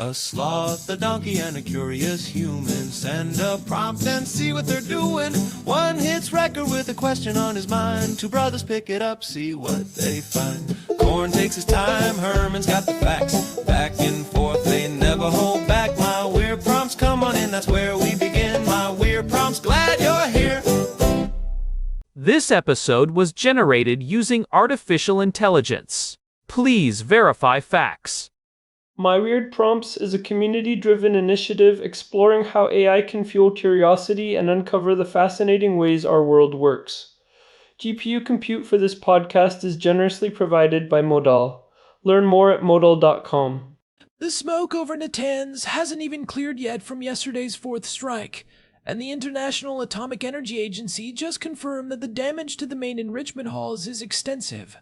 A sloth, a donkey, and a curious human. Send a prompt and see what they're doing. One hits record with a question on his mind. Two brothers pick it up, see what they find. Corn takes his time, Herman's got the facts. Back and forth, they never hold back. My weird prompts, come on in, that's where we begin. My weird prompts, glad you're here. This episode was generated using artificial intelligence. Please verify facts. My Weird Prompts is a community-driven initiative exploring how AI can fuel curiosity and uncover the fascinating ways our world works. GPU compute for this podcast is generously provided by Modal. Learn more at modal.com. The smoke over Natanz hasn't even cleared yet from yesterday's fourth strike, and the International Atomic Energy Agency just confirmed that the damage to the main enrichment halls is extensive.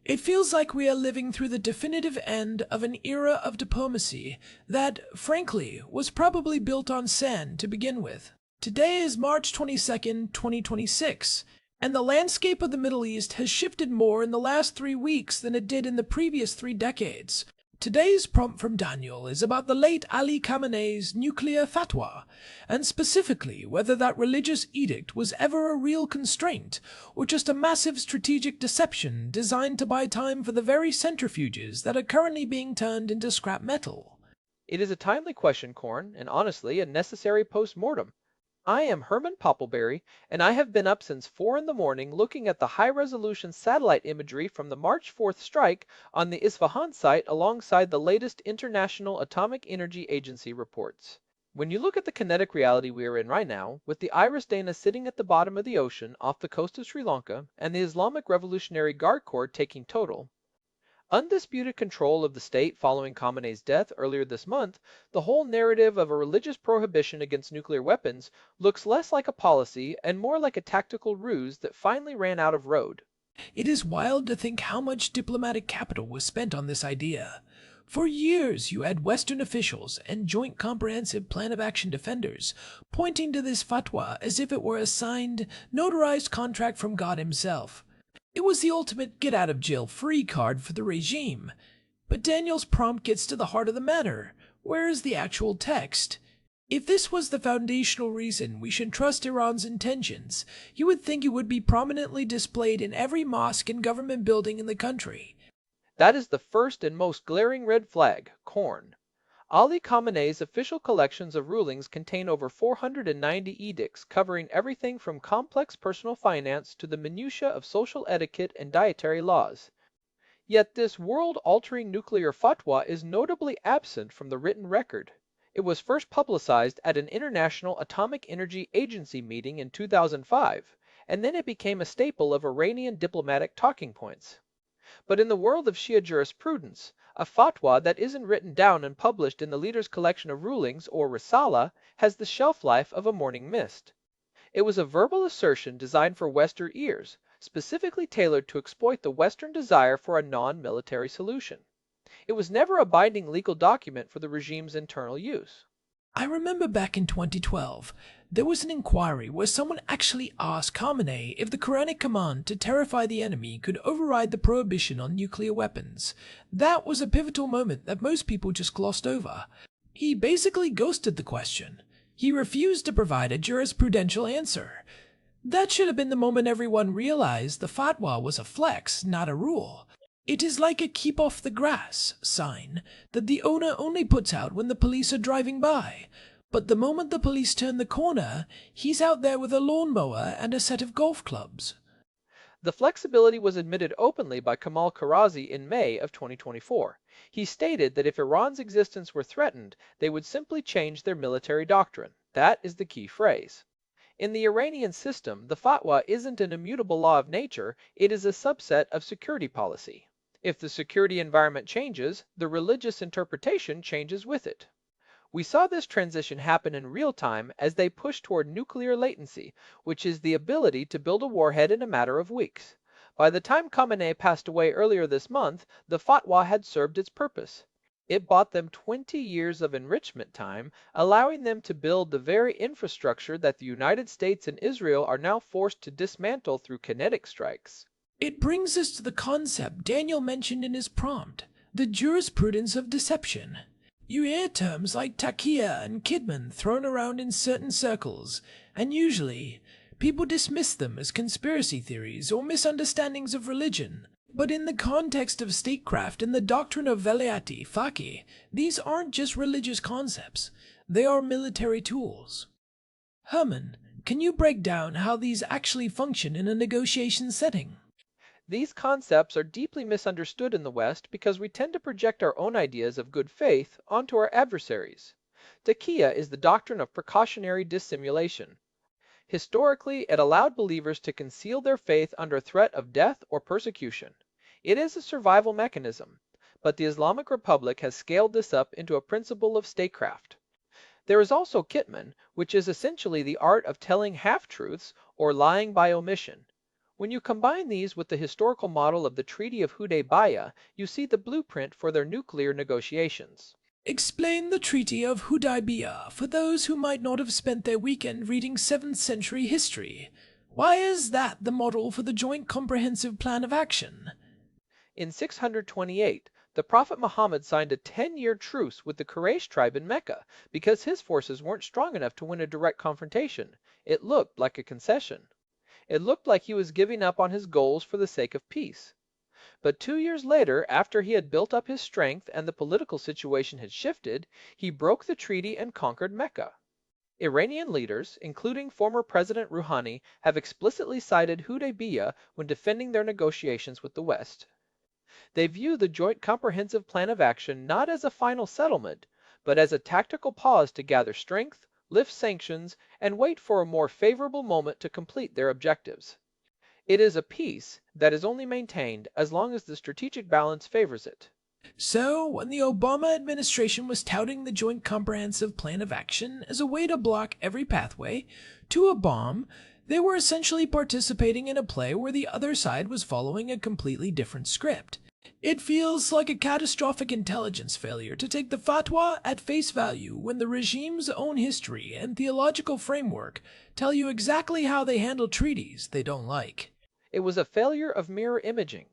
It feels like we are living through the definitive end of an era of diplomacy that, frankly, was probably built on sand to begin with. Today is March 22nd, 2026, and the landscape of the Middle East has shifted more in the last 3 weeks than it did in the previous 3 decades. Today's prompt from Daniel is about the late Ali Khamenei's nuclear fatwa, and specifically whether that religious edict was ever a real constraint, or just a massive strategic deception designed to buy time for the very centrifuges that are currently being turned into scrap metal. It is a timely question, Korn, and honestly a necessary post-mortem. I am Herman Poppleberry, and I have been up since 4 in the morning looking at the high-resolution satellite imagery from the March 4th strike on the Isfahan site alongside the latest International Atomic Energy Agency reports. When you look at the kinetic reality we are in right now, with the IRIS Dena sitting at the bottom of the ocean off the coast of Sri Lanka and the Islamic Revolutionary Guard Corps taking total, undisputed control of the state following Khamenei's death earlier this month, the whole narrative of a religious prohibition against nuclear weapons looks less like a policy and more like a tactical ruse that finally ran out of road. It is wild to think how much diplomatic capital was spent on this idea. For years, you had Western officials and Joint Comprehensive Plan of Action defenders pointing to this fatwa as if it were a signed, notarized contract from God himself. It was the ultimate get-out-of-jail-free card for the regime. But Daniel's prompt gets to the heart of the matter. Where is the actual text? If this was the foundational reason we should trust Iran's intentions, you would think it would be prominently displayed in every mosque and government building in the country. That is the first and most glaring red flag, Korn. Ali Khamenei's official collections of rulings contain over 490 edicts covering everything from complex personal finance to the minutiae of social etiquette and dietary laws. Yet this world-altering nuclear fatwa is notably absent from the written record. It was first publicized at an International Atomic Energy Agency meeting in 2005, and then it became a staple of Iranian diplomatic talking points. But in the world of Shia jurisprudence, a fatwa that isn't written down and published in the leader's collection of rulings, or risala, has the shelf life of a morning mist. It was a verbal assertion designed for Western ears, specifically tailored to exploit the Western desire for a non-military solution. It was never a binding legal document for the regime's internal use. I remember back in 2012, there was an inquiry where someone actually asked Khamenei if the Quranic command to terrify the enemy could override the prohibition on nuclear weapons. That was a pivotal moment that most people just glossed over. He basically ghosted the question. He refused to provide a jurisprudential answer. That should have been the moment everyone realized the fatwa was a flex, not a rule. It is like a keep off the grass sign that the owner only puts out when the police are driving by. But the moment the police turn the corner, he's out there with a lawnmower and a set of golf clubs. The flexibility was admitted openly by Kamal Karazi in May of 2024. He stated that if Iran's existence were threatened, they would simply change their military doctrine. That is the key phrase. In the Iranian system, the fatwa isn't an immutable law of nature, it is a subset of security policy. If the security environment changes, the religious interpretation changes with it. We saw this transition happen in real time as they pushed toward nuclear latency, which is the ability to build a warhead in a matter of weeks. By the time Khamenei passed away earlier this month, the fatwa had served its purpose. It bought them 20 years of enrichment time, allowing them to build the very infrastructure that the United States and Israel are now forced to dismantle through kinetic strikes. It brings us to the concept Daniel mentioned in his prompt, the jurisprudence of deception. You hear terms like Taqiyya and Kidman thrown around in certain circles, and usually people dismiss them as conspiracy theories or misunderstandings of religion. But in the context of statecraft and the doctrine of velayat-e faqih, these aren't just religious concepts, they are military tools. Herman, can you break down how these actually function in a negotiation setting? These concepts are deeply misunderstood in the West because we tend to project our own ideas of good faith onto our adversaries. Taqiyya is the doctrine of precautionary dissimulation. Historically, it allowed believers to conceal their faith under threat of death or persecution. It is a survival mechanism, but the Islamic Republic has scaled this up into a principle of statecraft. There is also kitman, which is essentially the art of telling half-truths or lying by omission. When you combine these with the historical model of the Treaty of Hudaybiyyah, you see the blueprint for their nuclear negotiations. Explain the Treaty of Hudaybiyyah for those who might not have spent their weekend reading 7th century history. Why is that the model for the Joint Comprehensive Plan of Action? In 628, the Prophet Muhammad signed a 10-year truce with the Quraysh tribe in Mecca because his forces weren't strong enough to win a direct confrontation. It looked like a concession. It looked like he was giving up on his goals for the sake of peace. But 2 years later, after he had built up his strength and the political situation had shifted, he broke the treaty and conquered Mecca. Iranian leaders, including former President Rouhani, have explicitly cited Hudaybiyyah when defending their negotiations with the West. They view the Joint Comprehensive Plan of Action not as a final settlement, but as a tactical pause to gather strength, lift sanctions, and wait for a more favorable moment to complete their objectives. It is a peace that is only maintained as long as the strategic balance favors it. So, when the Obama administration was touting the Joint Comprehensive Plan of Action as a way to block every pathway to a bomb, they were essentially participating in a play where the other side was following a completely different script. It feels like a catastrophic intelligence failure to take the fatwa at face value when the regime's own history and theological framework tell you exactly how they handle treaties they don't like. It was a failure of mirror imaging.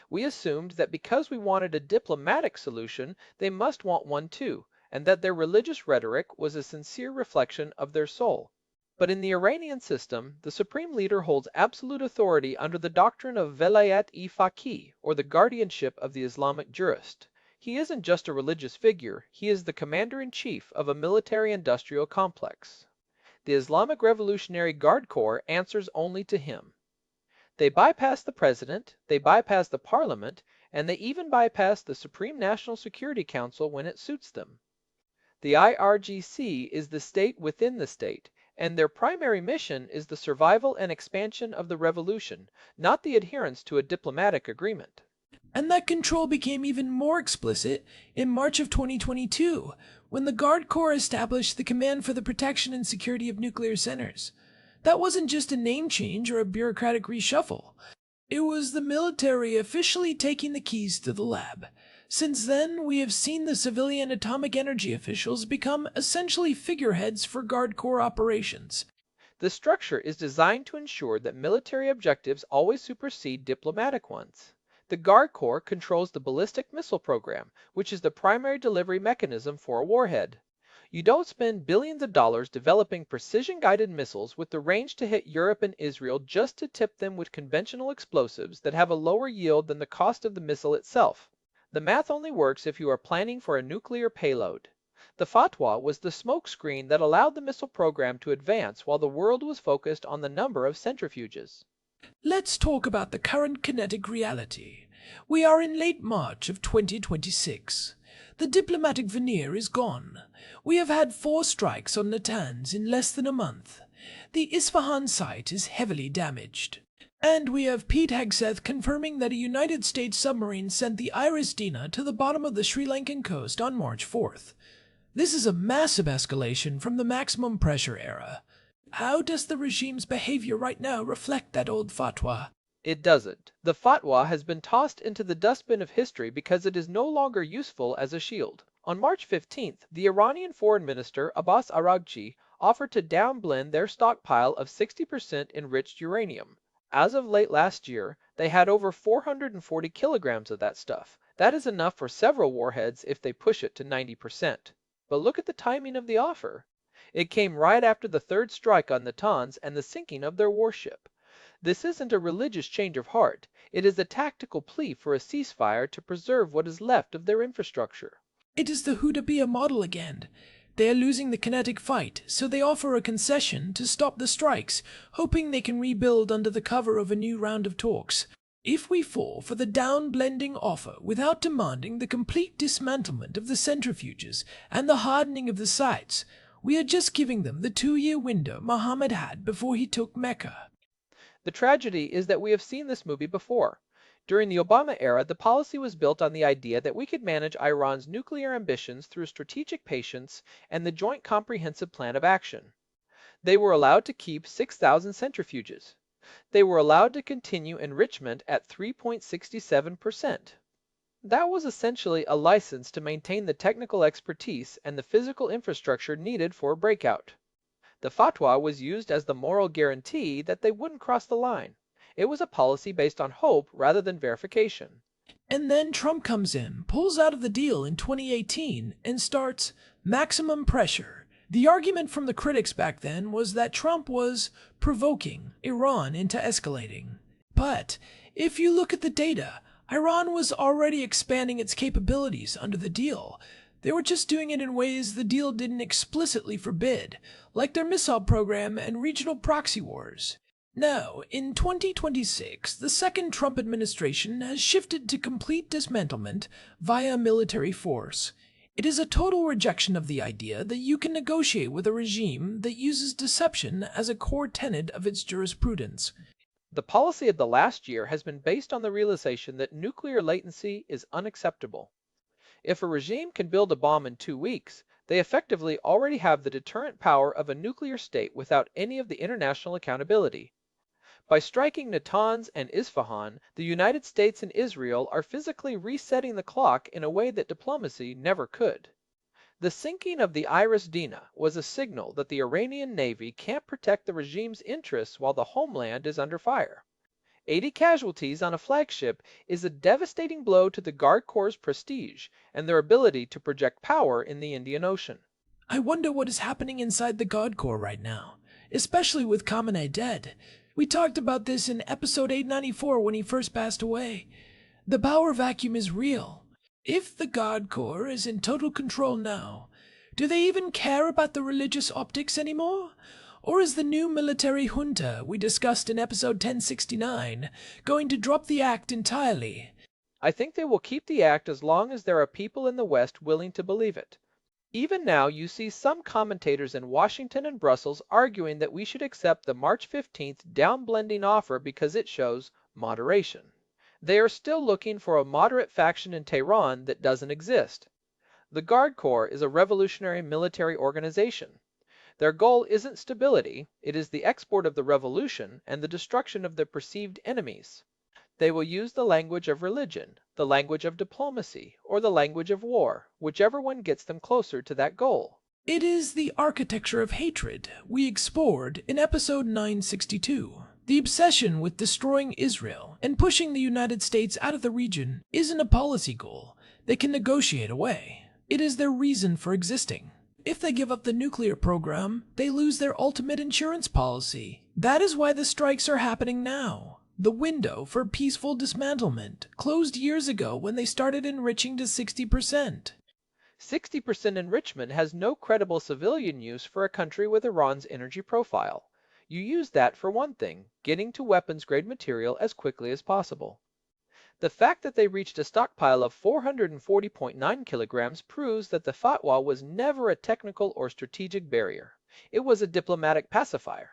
We assumed that because we wanted a diplomatic solution, they must want one too, and that their religious rhetoric was a sincere reflection of their soul. But in the Iranian system, the supreme leader holds absolute authority under the doctrine of velayat-e faqih, or the guardianship of the Islamic jurist. He isn't just a religious figure, he is the commander-in-chief of a military-industrial complex. The Islamic Revolutionary Guard Corps answers only to him. They bypass the president, they bypass the parliament, and they even bypass the Supreme National Security Council when it suits them. The IRGC is the state within the state, and their primary mission is the survival and expansion of the revolution, not the adherence to a diplomatic agreement. And that control became even more explicit in March of 2022, when the Guard Corps established the Command for the Protection and Security of Nuclear Centers. That wasn't just a name change or a bureaucratic reshuffle. It was the military officially taking the keys to the lab. Since then, we have seen the civilian atomic energy officials become essentially figureheads for Guard Corps operations. The structure is designed to ensure that military objectives always supersede diplomatic ones. The Guard Corps controls the ballistic missile program, which is the primary delivery mechanism for a warhead. You don't spend billions of dollars developing precision-guided missiles with the range to hit Europe and Israel just to tip them with conventional explosives that have a lower yield than the cost of the missile itself. The math only works if you are planning for a nuclear payload. The fatwa was the smokescreen that allowed the missile program to advance while the world was focused on the number of centrifuges. Let's talk about the current kinetic reality. We are in late March of 2026. The diplomatic veneer is gone. We have had 4 strikes on Natanz in less than a month. The Isfahan site is heavily damaged. And we have Pete Hegseth confirming that a United States submarine sent the IRIS Dena to the bottom of the Sri Lankan coast on March 4th. This is a massive escalation from the maximum pressure era. How does the regime's behavior right now reflect that old fatwa? It doesn't. The fatwa has been tossed into the dustbin of history because it is no longer useful as a shield. On March 15th, the Iranian Foreign Minister Abbas Araghchi offered to downblend their stockpile of 60% enriched uranium. As of late last year, they had over 440 kilograms of that stuff. That is enough for several warheads if they push it to 90%. But look at the timing of the offer. It came right after the third strike on Natanz and the sinking of their warship. This isn't a religious change of heart. It is a tactical plea for a ceasefire to preserve what is left of their infrastructure. It is the Hudaybiyyah model again. They are losing the kinetic fight, so they offer a concession to stop the strikes, hoping they can rebuild under the cover of a new round of talks. If we fall for the down-blending offer without demanding the complete dismantlement of the centrifuges and the hardening of the sites, we are just giving them the 2-year window Muhammad had before he took Mecca. The tragedy is that we have seen this movie before. During the Obama era, the policy was built on the idea that we could manage Iran's nuclear ambitions through strategic patience and the Joint Comprehensive Plan of Action. They were allowed to keep 6,000 centrifuges. They were allowed to continue enrichment at 3.67%. That was essentially a license to maintain the technical expertise and the physical infrastructure needed for a breakout. The Fatwa was used as the moral guarantee that they wouldn't cross the line. It was a policy based on hope rather than verification. And then Trump comes in, pulls out of the deal in 2018, and starts maximum pressure. The argument from the critics back then was that Trump was provoking Iran into escalating. But if you look at the data, Iran was already expanding its capabilities under the deal. They were just doing it in ways the deal didn't explicitly forbid, like their missile program and regional proxy wars. Now, in 2026, the second Trump administration has shifted to complete dismantlement via military force. It is a total rejection of the idea that you can negotiate with a regime that uses deception as a core tenet of its jurisprudence. The policy of the last year has been based on the realization that nuclear latency is unacceptable. If a regime can build a bomb in 2 weeks, they effectively already have the deterrent power of a nuclear state without any of the international accountability. By striking Natanz and Isfahan, the United States and Israel are physically resetting the clock in a way that diplomacy never could. The sinking of the IRIS Dena was a signal that the Iranian Navy can't protect the regime's interests while the homeland is under fire. 80 casualties on a flagship is a devastating blow to the Guard Corps' prestige and their ability to project power in the Indian Ocean. I wonder what is happening inside the Guard Corps right now, especially with Khamenei dead. We talked about this in episode 894 when he first passed away. The power vacuum is real. If the Guard Corps is in total control now, do they even care about the religious optics anymore? Or is the new military junta we discussed in episode 1069 going to drop the act entirely? I think they will keep the act as long as there are people in the West willing to believe it. Even now, you see some commentators in Washington and Brussels arguing that we should accept the March 15th downblending offer because it shows moderation. They are still looking for a moderate faction in Tehran that doesn't exist. The Guard Corps is a revolutionary military organization. Their goal isn't stability, it is the export of the revolution and the destruction of the perceived enemies. They will use the language of religion, the language of diplomacy, or the language of war, whichever one gets them closer to that goal. It is the architecture of hatred we explored in episode 962. The obsession with destroying Israel and pushing the United States out of the region isn't a policy goal they can negotiate away. It is their reason for existing. If they give up the nuclear program, they lose their ultimate insurance policy. That is why the strikes are happening now. The window for peaceful dismantlement closed years ago when they started enriching to 60%. 60% enrichment has no credible civilian use for a country with Iran's energy profile. You use that for one thing, getting to weapons-grade material as quickly as possible. The fact that they reached a stockpile of 440.9 kilograms proves that the Fatwa was never a technical or strategic barrier. It was a diplomatic pacifier.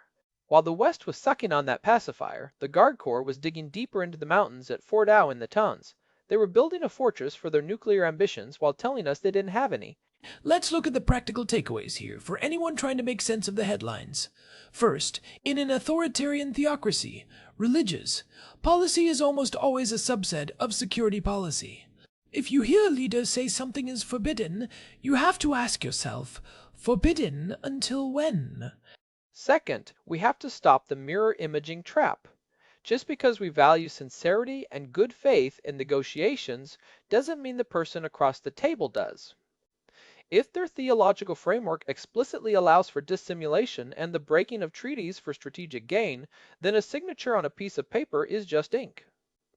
While the West was sucking on that pacifier, the Guard Corps was digging deeper into the mountains at Fort Au in the Natanz. They were building a fortress for their nuclear ambitions while telling us they didn't have any. Let's look at the practical takeaways here for anyone trying to make sense of the headlines. First, in an authoritarian theocracy, religious policy is almost always a subset of security policy. If you hear a leader say something is forbidden, you have to ask yourself, forbidden until when? Second, we have to stop the mirror imaging trap. Just because we value sincerity and good faith in negotiations doesn't mean the person across the table does. If their theological framework explicitly allows for dissimulation and the breaking of treaties for strategic gain, then a signature on a piece of paper is just ink.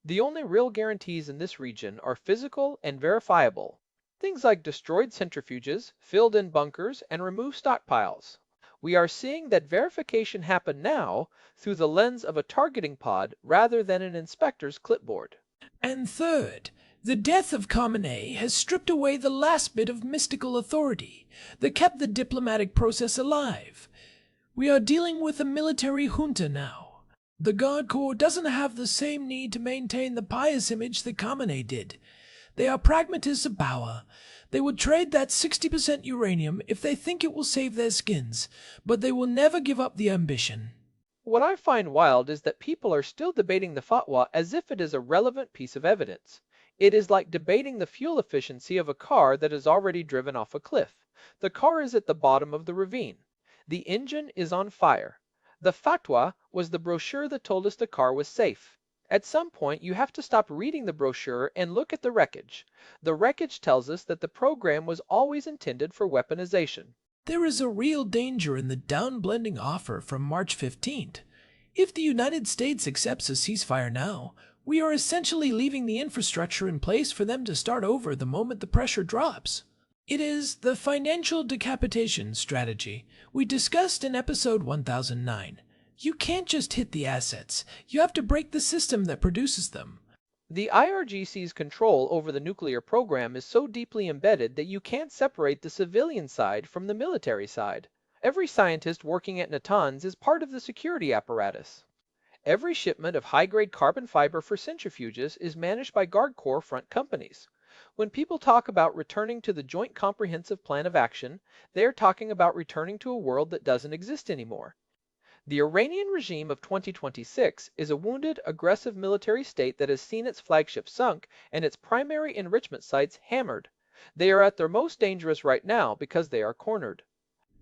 The only real guarantees in this region are physical and verifiable. Things like destroyed centrifuges, filled-in bunkers, and removed stockpiles. We are seeing that verification happen now through the lens of a targeting pod rather than an inspector's clipboard. And third, the death of Khamenei has stripped away the last bit of mystical authority that kept the diplomatic process alive. We are dealing with a military junta now. The Guard Corps doesn't have the same need to maintain the pious image that Khamenei did. They are pragmatists of power. They would trade that 60% uranium if they think it will save their skins, but they will never give up the ambition. What I find wild is that people are still debating the fatwa as if it is a relevant piece of evidence. It is like debating the fuel efficiency of a car that is already driven off a cliff. The car is at the bottom of the ravine. The engine is on fire. The fatwa was the brochure that told us the car was safe. At some point, you have to stop reading the brochure and look at the wreckage. The wreckage tells us that the program was always intended for weaponization. There is a real danger in the downblending offer from March 15th. If the United States accepts a ceasefire now, we are essentially leaving the infrastructure in place for them to start over the moment the pressure drops. It is the financial decapitation strategy we discussed in episode 1009. You can't just hit the assets. You have to break the system that produces them. The IRGC's control over the nuclear program is so deeply embedded that you can't separate the civilian side from the military side. Every scientist working at Natanz is part of the security apparatus. Every shipment of high-grade carbon fiber for centrifuges is managed by Guard Corps front companies. When people talk about returning to the Joint Comprehensive Plan of Action, they are talking about returning to a world that doesn't exist anymore. The Iranian regime of 2026 is a wounded, aggressive military state that has seen its flagship sunk and its primary enrichment sites hammered. They are at their most dangerous right now because they are cornered.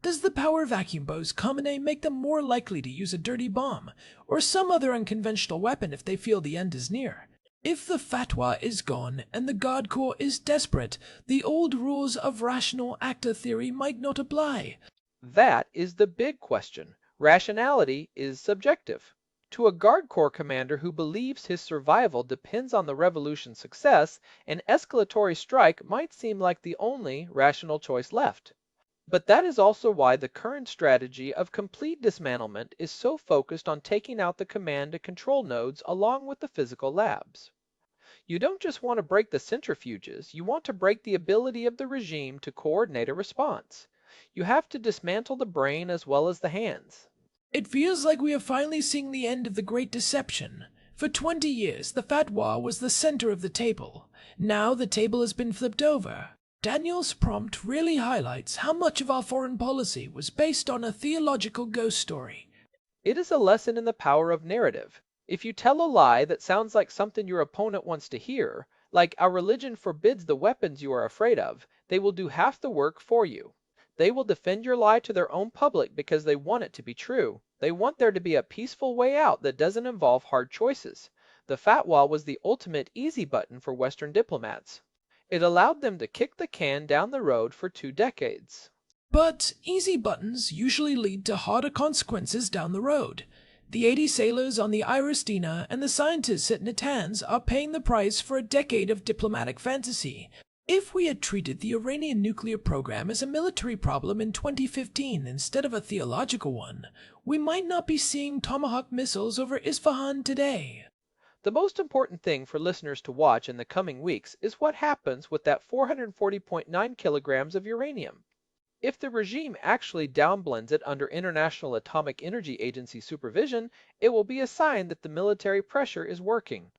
Does the power vacuum boast Khamenei make them more likely to use a dirty bomb or some other unconventional weapon if they feel the end is near? If the fatwa is gone and the Guard Corps is desperate, the old rules of rational actor theory might not apply. That is the big question. Rationality is subjective. To a Guard Corps commander who believes his survival depends on the revolution's success, an escalatory strike might seem like the only rational choice left. But that is also why the current strategy of complete dismantlement is so focused on taking out the command and control nodes along with the physical labs. You don't just want to break the centrifuges, you want to break the ability of the regime to coordinate a response. You have to dismantle the brain as well as the hands. It feels like we are finally seeing the end of the Great Deception. For 20 years, the fatwa was the center of the table. Now the table has been flipped over. Daniel's prompt really highlights how much of our foreign policy was based on a theological ghost story. It is a lesson in the power of narrative. If you tell a lie that sounds like something your opponent wants to hear, like our religion forbids the weapons you are afraid of, they will do half the work for you. They will defend your lie to their own public because they want it to be true. They want there to be a peaceful way out that doesn't involve hard choices. The fatwa was the ultimate easy button for Western diplomats. It allowed them to kick the can down the road for 2 decades. But easy buttons usually lead to harder consequences down the road. The 80 sailors on the IRIS Dena and the scientists at Natanz are paying the price for a decade of diplomatic fantasy. If we had treated the Iranian nuclear program as a military problem in 2015 instead of a theological one, we might not be seeing Tomahawk missiles over Isfahan today. The most important thing for listeners to watch in the coming weeks is what happens with that 440.9 kilograms of uranium. If the regime actually downblends it under International Atomic Energy Agency supervision, it will be a sign that the military pressure is working.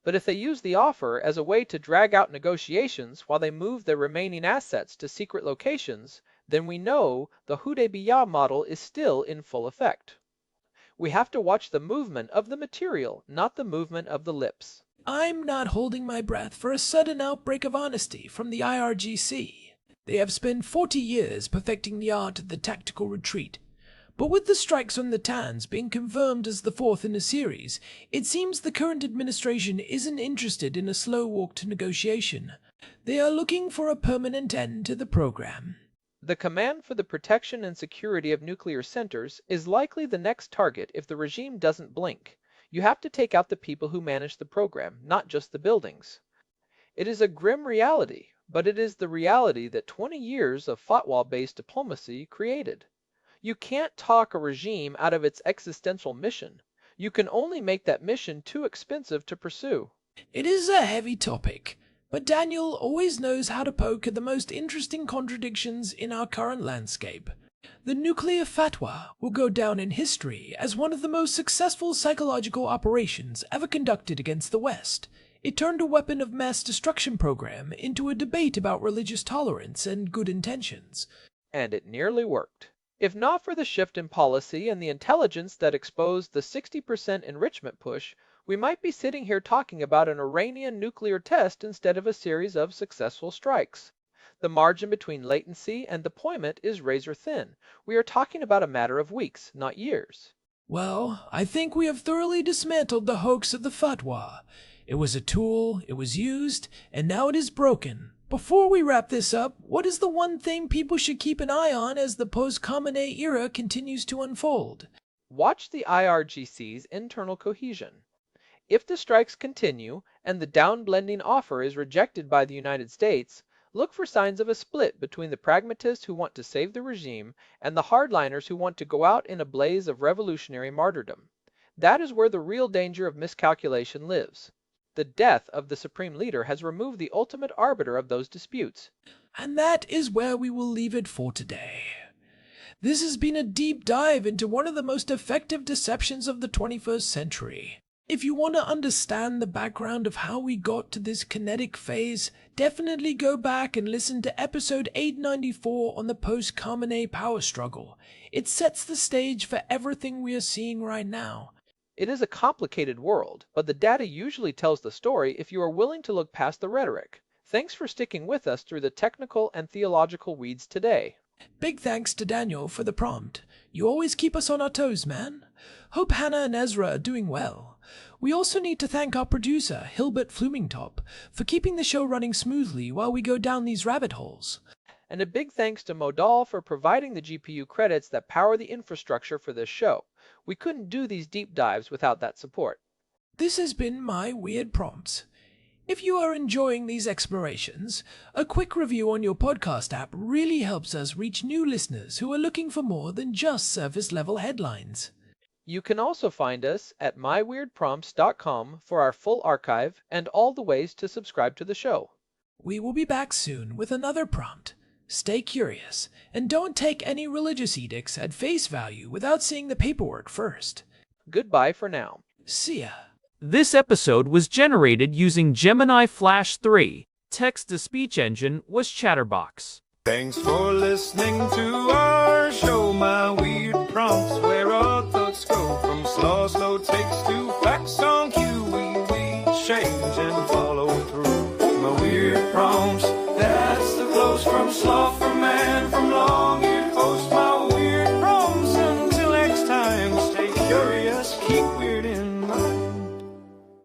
But if they use the offer as a way to drag out negotiations while they move their remaining assets to secret locations, then we know the Hudaybiyyah model is still in full effect. We have to watch the movement of the material, not the movement of the lips. I'm not holding my breath for a sudden outbreak of honesty from the IRGC. They have spent 40 years perfecting the art of the tactical retreat. But with the strikes on the Tans being confirmed as the fourth in a series, it seems the current administration isn't interested in a slow walk to negotiation. They are looking for a permanent end to the program. The Command for the Protection and Security of Nuclear Centers is likely the next target if the regime doesn't blink. You have to take out the people who manage the program, not just the buildings. It is a grim reality, but it is the reality that 20 years of fatwa-based diplomacy created. You can't talk a regime out of its existential mission. You can only make that mission too expensive to pursue. It is a heavy topic, but Daniel always knows how to poke at the most interesting contradictions in our current landscape. The nuclear fatwa will go down in history as one of the most successful psychological operations ever conducted against the West. It turned a weapon of mass destruction program into a debate about religious tolerance and good intentions. And it nearly worked. If not for the shift in policy and the intelligence that exposed the 60% enrichment push, we might be sitting here talking about an Iranian nuclear test instead of a series of successful strikes. The margin between latency and deployment is razor thin. We are talking about a matter of weeks, not years. Well, I think we have thoroughly dismantled the hoax of the fatwa. It was a tool, it was used, and now it is broken. Before we wrap this up, what is the one thing people should keep an eye on as the post-Khamenei era continues to unfold? Watch the IRGC's internal cohesion. If the strikes continue and the downblending offer is rejected by the United States, look for signs of a split between the pragmatists who want to save the regime and the hardliners who want to go out in a blaze of revolutionary martyrdom. That is where the real danger of miscalculation lives. The death of the supreme leader has removed the ultimate arbiter of those disputes. And that is where we will leave it for today. This has been a deep dive into one of the most effective deceptions of the 21st century. If you want to understand the background of how we got to this kinetic phase, definitely go back and listen to episode 894 on the post-Khamenei power struggle. It sets the stage for everything we are seeing right now. It is a complicated world, but the data usually tells the story if you are willing to look past the rhetoric. Thanks for sticking with us through the technical and theological weeds today. Big thanks to Daniel for the prompt. You always keep us on our toes, man. Hope Hannah and Ezra are doing well. We also need to thank our producer, Hilbert Flumingtop, for keeping the show running smoothly while we go down these rabbit holes. And a big thanks to Modal for providing the GPU credits that power the infrastructure for this show. We couldn't do these deep dives without that support. This has been My Weird Prompts. If you are enjoying these explorations, a quick review on your podcast app really helps us reach new listeners who are looking for more than just surface-level headlines. You can also find us at myweirdprompts.com for our full archive and all the ways to subscribe to the show. We will be back soon with another prompt. Stay curious, and don't take any religious edicts at face value without seeing the paperwork first. Goodbye for now. See ya. This episode was generated using Gemini Flash 3. Text-to-speech engine was Chatterbox. Thanks for listening to our show, My Weird